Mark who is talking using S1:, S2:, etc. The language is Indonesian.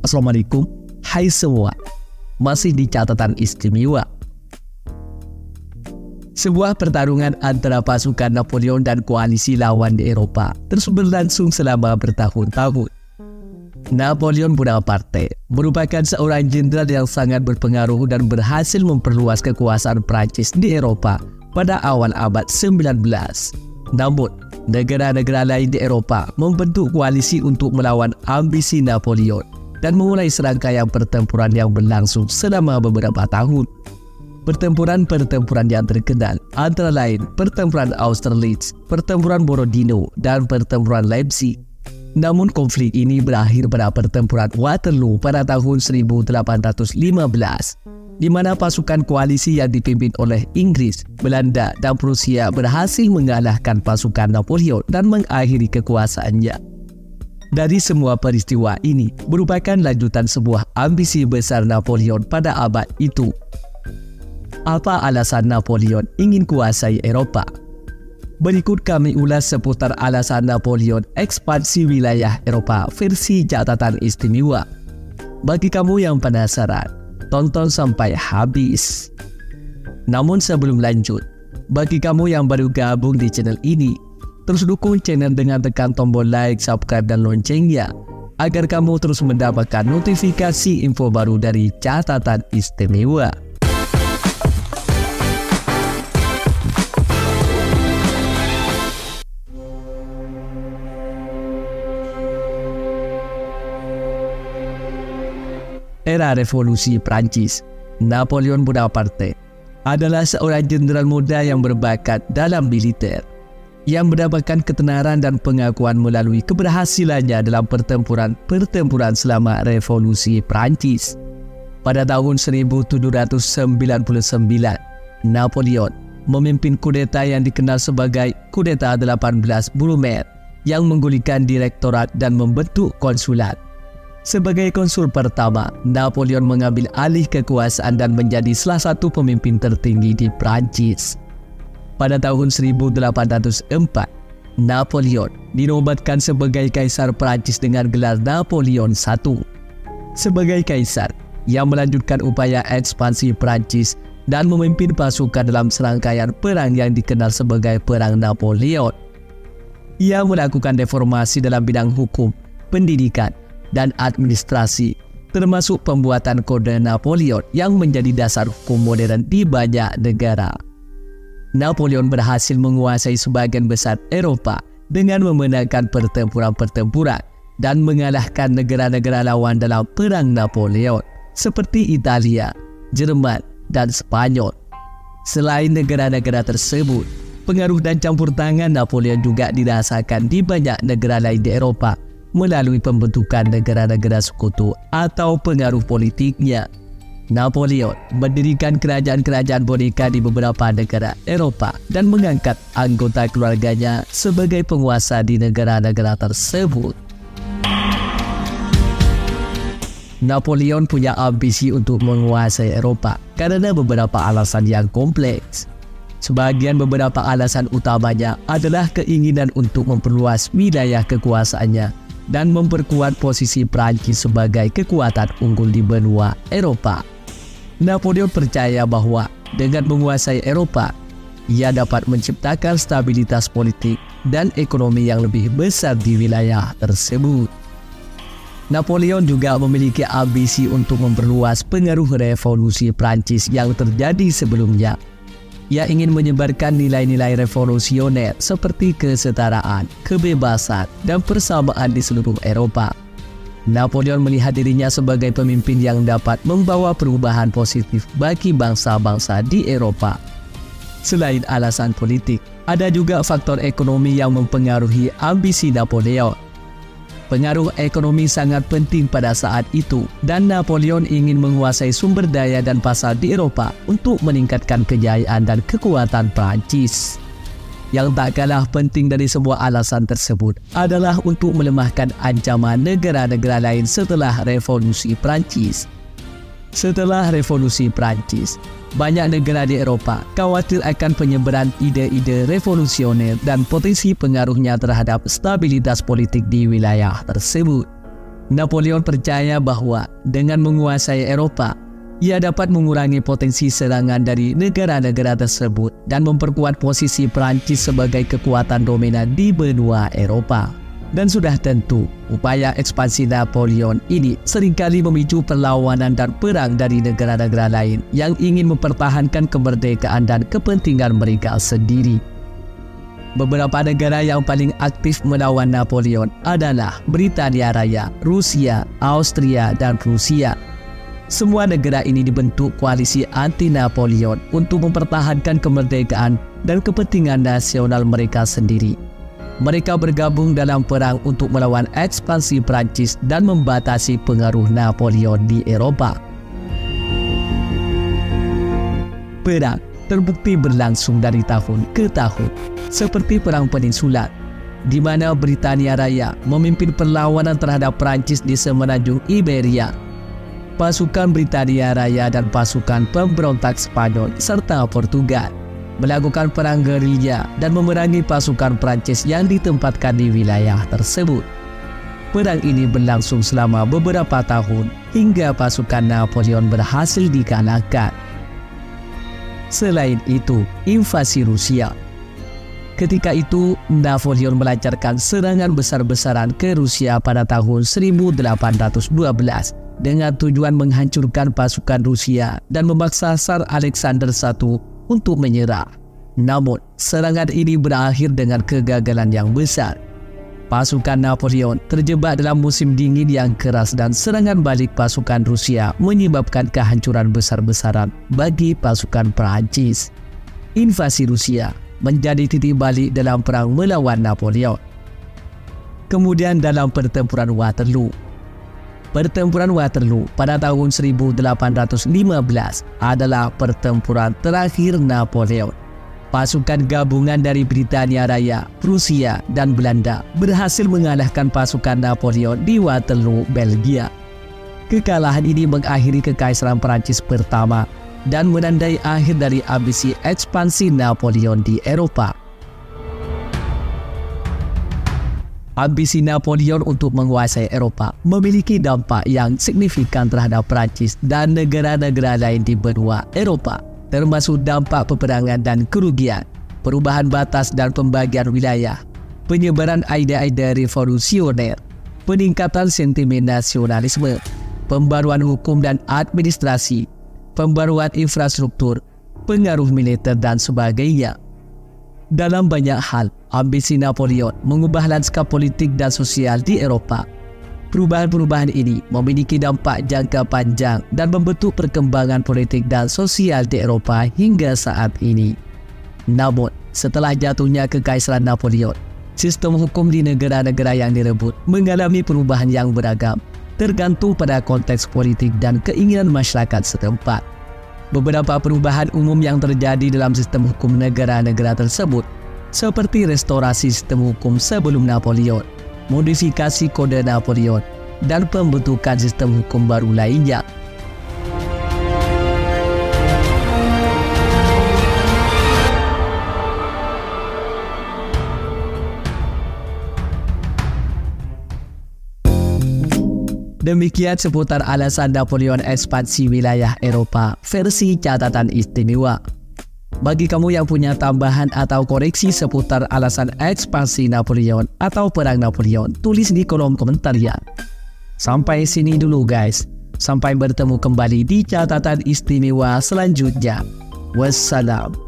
S1: Assalamualaikum, hai semua. Masih di catatan istimewa. Sebuah pertarungan antara pasukan Napoleon dan koalisi lawan di Eropa terus berlangsung selama bertahun-tahun. Napoleon Bonaparte merupakan seorang jenderal yang sangat berpengaruh dan berhasil memperluas kekuasaan Prancis di Eropa pada awal abad 19. Namun, negara-negara lain di Eropa membentuk koalisi untuk melawan ambisi Napoleon dan memulai serangkaian pertempuran yang berlangsung selama beberapa tahun. Pertempuran-pertempuran yang terkenal antara lain Pertempuran Austerlitz, Pertempuran Borodino, dan Pertempuran Leipzig. Namun konflik ini berakhir pada Pertempuran Waterloo pada tahun 1815, di mana pasukan koalisi yang dipimpin oleh Inggris, Belanda, dan Prusia berhasil mengalahkan pasukan Napoleon dan mengakhiri kekuasaannya. Dari semua peristiwa ini merupakan lanjutan sebuah ambisi besar Napoleon pada abad itu. Apa alasan Napoleon ingin kuasai Eropa? Berikut kami ulas seputar alasan Napoleon ekspansi wilayah Eropa versi catatan istimewa. Bagi kamu yang penasaran, tonton sampai habis. Namun sebelum lanjut, bagi kamu yang baru gabung di channel ini, terus dukung channel dengan tekan tombol like, subscribe, dan loncengnya agar kamu terus mendapatkan notifikasi info baru dari catatan istimewa. Era Revolusi Prancis, Napoleon Bonaparte adalah seorang jenderal muda yang berbakat dalam militer, yang mendapatkan ketenaran dan pengakuan melalui keberhasilannya dalam pertempuran selama Revolusi Prancis. Pada tahun 1799, Napoleon memimpin kudeta yang dikenal sebagai Kudeta 18 Brumaire yang menggulingkan direktorat dan membentuk konsulat. Sebagai konsul pertama, Napoleon mengambil alih kekuasaan dan menjadi salah satu pemimpin tertinggi di Prancis. Pada tahun 1804, Napoleon dinobatkan sebagai Kaisar Prancis dengan gelar Napoleon I. Sebagai Kaisar yang melanjutkan upaya ekspansi Prancis dan memimpin pasukan dalam serangkaian perang yang dikenal sebagai Perang Napoleon. Ia melakukan reformasi dalam bidang hukum, pendidikan, dan administrasi, termasuk pembuatan Kode Napoleon yang menjadi dasar hukum modern di banyak negara. Napoleon berhasil menguasai sebagian besar Eropa dengan memenangkan pertempuran-pertempuran dan mengalahkan negara-negara lawan dalam Perang Napoleon, seperti Italia, Jerman, dan Spanyol. Selain negara-negara tersebut, pengaruh dan campur tangan Napoleon juga dirasakan di banyak negara lain di Eropa melalui pembentukan negara-negara sekutu atau pengaruh politiknya. Napoleon mendirikan kerajaan-kerajaan boneka di beberapa negara Eropa dan mengangkat anggota keluarganya sebagai penguasa di negara-negara tersebut. Napoleon punya ambisi untuk menguasai Eropa karena beberapa alasan yang kompleks. Beberapa alasan utamanya adalah keinginan untuk memperluas wilayah kekuasaannya dan memperkuat posisi Prancis sebagai kekuatan unggul di benua Eropa. Napoleon percaya bahwa dengan menguasai Eropa, ia dapat menciptakan stabilitas politik dan ekonomi yang lebih besar di wilayah tersebut. Napoleon juga memiliki ambisi untuk memperluas pengaruh revolusi Prancis yang terjadi sebelumnya. Ia ingin menyebarkan nilai-nilai revolusioner seperti kesetaraan, kebebasan, dan persamaan di seluruh Eropa. Napoleon melihat dirinya sebagai pemimpin yang dapat membawa perubahan positif bagi bangsa-bangsa di Eropa. Selain alasan politik, ada juga faktor ekonomi yang mempengaruhi ambisi Napoleon. Pengaruh ekonomi sangat penting pada saat itu, dan Napoleon ingin menguasai sumber daya dan pasar di Eropa untuk meningkatkan kejayaan dan kekuatan Prancis. Yang tak kalah penting dari semua alasan tersebut adalah untuk melemahkan ancaman negara-negara lain setelah Revolusi Prancis. Setelah Revolusi Prancis, banyak negara di Eropa khawatir akan penyebaran ide-ide revolusioner dan potensi pengaruhnya terhadap stabilitas politik di wilayah tersebut. Napoleon percaya bahwa dengan menguasai Eropa, ia dapat mengurangi potensi serangan dari negara-negara tersebut dan memperkuat posisi Prancis sebagai kekuatan dominan di benua Eropa. Dan sudah tentu, upaya ekspansi Napoleon ini seringkali memicu perlawanan dan perang dari negara-negara lain yang ingin mempertahankan kemerdekaan dan kepentingan mereka sendiri. Beberapa negara yang paling aktif melawan Napoleon adalah Britania Raya, Rusia, Austria, dan Prusia. Semua negara ini dibentuk koalisi anti-Napoleon untuk mempertahankan kemerdekaan dan kepentingan nasional mereka sendiri. Mereka bergabung dalam perang untuk melawan ekspansi Prancis dan membatasi pengaruh Napoleon di Eropa. Perang terbukti berlangsung dari tahun ke tahun, seperti Perang Peninsular, di mana Britania Raya memimpin perlawanan terhadap Prancis di semenanjung Iberia. Pasukan Britania Raya dan pasukan pemberontak Spanyol serta Portugal melakukan perang gerilya dan memerangi pasukan Prancis yang ditempatkan di wilayah tersebut. Perang ini berlangsung selama beberapa tahun hingga pasukan Napoleon berhasil dikalahkan. Selain itu, invasi Rusia. Ketika itu, Napoleon melancarkan serangan besar-besaran ke Rusia pada tahun 1812 dengan tujuan menghancurkan pasukan Rusia dan memaksa Tsar Alexander I untuk menyerah. Namun, serangan ini berakhir dengan kegagalan yang besar. Pasukan Napoleon terjebak dalam musim dingin yang keras dan serangan balik pasukan Rusia menyebabkan kehancuran besar-besaran bagi pasukan Prancis. Invasi Rusia menjadi titik balik dalam perang melawan Napoleon. Kemudian dalam pertempuran Waterloo. Pertempuran Waterloo pada tahun 1815 adalah pertempuran terakhir Napoleon. Pasukan gabungan dari Britania Raya, Prusia, dan Belanda berhasil mengalahkan pasukan Napoleon di Waterloo, Belgia. Kekalahan ini mengakhiri Kekaisaran Prancis pertama dan menandai akhir dari ambisi ekspansi Napoleon di Eropa. Ambisi Napoleon untuk menguasai Eropa memiliki dampak yang signifikan terhadap Prancis dan negara-negara lain di benua Eropa, termasuk dampak peperangan dan kerugian, perubahan batas dan pembagian wilayah, penyebaran ide-ide revolusioner, peningkatan sentimen nasionalisme, pembaruan hukum dan administrasi, pembaruan infrastruktur, pengaruh militer dan sebagainya. Dalam banyak hal, ambisi Napoleon mengubah lanskap politik dan sosial di Eropa. Perubahan-perubahan ini memiliki dampak jangka panjang dan membentuk perkembangan politik dan sosial di Eropa hingga saat ini. Namun, setelah jatuhnya Kekaisaran Napoleon, sistem hukum di negara-negara yang direbut mengalami perubahan yang beragam, tergantung pada konteks politik dan keinginan masyarakat setempat. Beberapa perubahan umum yang terjadi dalam sistem hukum negara-negara tersebut, seperti restorasi sistem hukum sebelum Napoleon, modifikasi kode Napoleon, dan pembentukan sistem hukum baru lainnya. Demikian seputar alasan Napoleon ekspansi wilayah Eropa versi catatan istimewa. Bagi kamu yang punya tambahan atau koreksi seputar alasan ekspansi Napoleon atau perang Napoleon, tulis di kolom komentar ya. Sampai sini dulu guys. Sampai bertemu kembali di catatan istimewa selanjutnya. Wassalam.